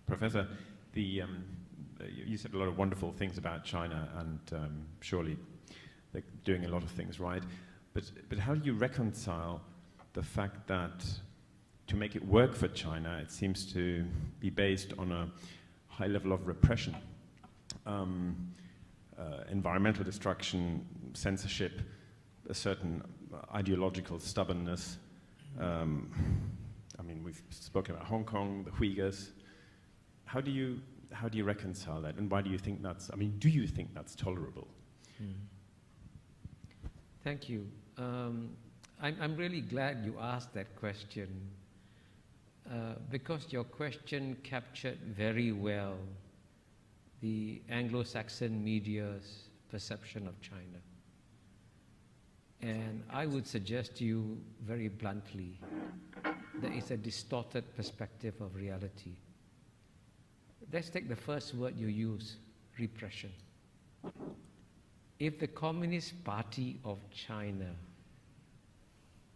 Professor, you said a lot of wonderful things about China, and surely they're doing a lot of things right. But how do you reconcile the fact that to make it work for China, it seems to be based on a high level of repression, environmental destruction, censorship, a certain ideological stubbornness? I mean, we've spoken about Hong Kong, the Uyghurs. How do you reconcile that, and why do you think that's? I mean, do you think that's tolerable? Thank you. I'm really glad you asked that question, because your question captured very well the Anglo-Saxon media's perception of China. And I would suggest to you very bluntly that it's a distorted perspective of reality. Let's take the first word you use, repression. If the Communist Party of China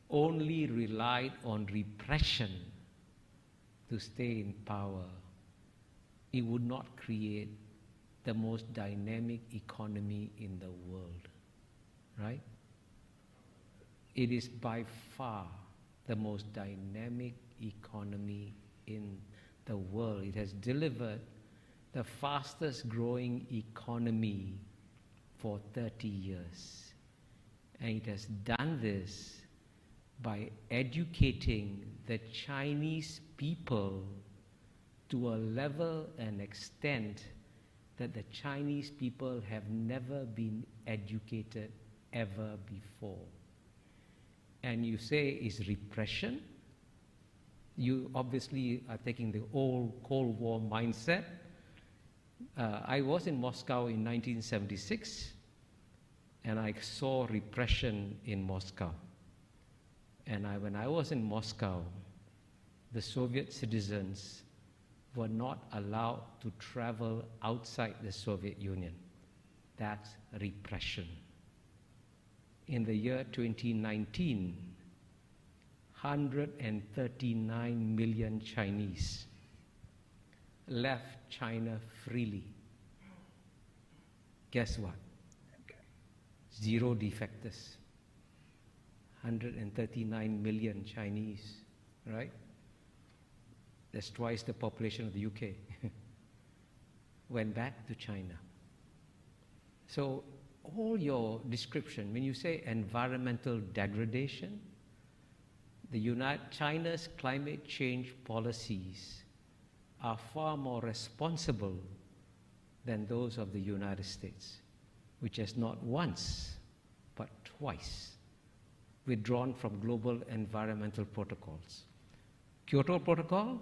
only relied on repression to stay in power, it would not create the most dynamic economy in the world, right? It is by far the most dynamic economy in the world. It has delivered the fastest growing economy for 30 years. And it has done this by educating the Chinese people to a level and extent that the Chinese people have never been educated ever before. And you say it's repression. You obviously are taking the old Cold War mindset. I was in Moscow in 1976, and I saw repression in Moscow. And when I was in Moscow, the Soviet citizens were not allowed to travel outside the Soviet Union. That's repression. In the year 2019, 139 million Chinese left China freely. Guess what? Zero defectors. 139 million Chinese, right? That's twice the population of the UK. Went back to China. So all your description, when you say environmental degradation, China's climate change policies are far more responsible than those of the United States, which has not once, but twice withdrawn from global environmental protocols. Kyoto Protocol,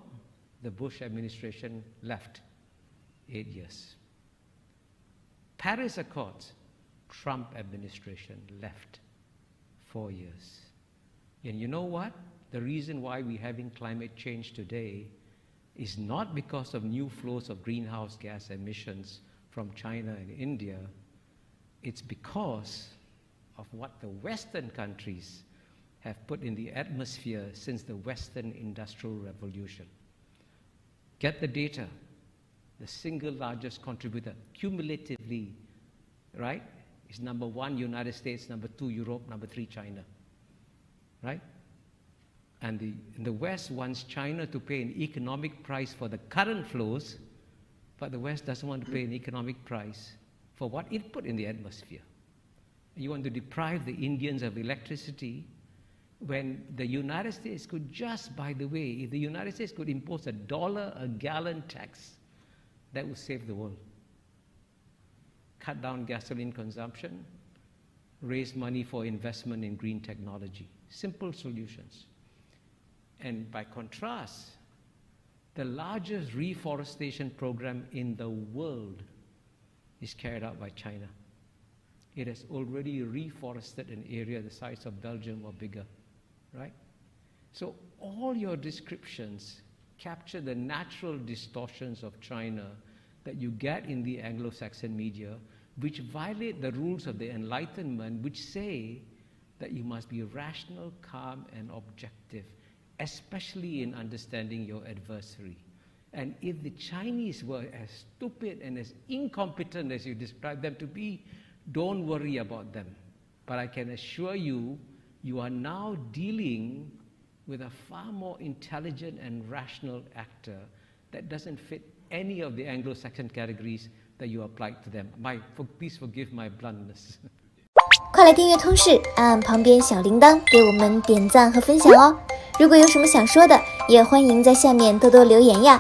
the Bush administration left 8 years. Paris Accords, Trump administration left 4 years. And you know what? The reason why we're having climate change today is not because of new flows of greenhouse gas emissions from China and India. It's because of what the Western countries have put in the atmosphere since the Western Industrial Revolution. Get the data. The single largest contributor, cumulatively, right, is number 1, United States, number 2, Europe, number 3, China, right? And the West wants China to pay an economic price for the current flows, but the West doesn't want to pay an economic price for what it put in the atmosphere. You want to deprive the Indians of electricity when the United States could just, by the way, if the United States could impose $1 a gallon tax, that would save the world. Cut down gasoline consumption, raise money for investment in green technology. Simple solutions. And by contrast, the largest reforestation program in the world is carried out by China. It has already reforested an area the size of Belgium or bigger, right? So all your descriptions capture the natural distortions of China that you get in the Anglo-Saxon media, which violate the rules of the Enlightenment, which say that you must be rational, calm, and objective, especially in understanding your adversary. And if the Chinese were as stupid and as incompetent as you describe them to be, don't worry about them. But I can assure you, you are now dealing with a far more intelligent and rational actor that doesn't fit any of the Anglo-Saxon categories that you applied to them. Please forgive my bluntness. 快来订阅通识，按旁边小铃铛给我们点赞和分享哦。如果有什么想说的，也欢迎在下面多多留言呀。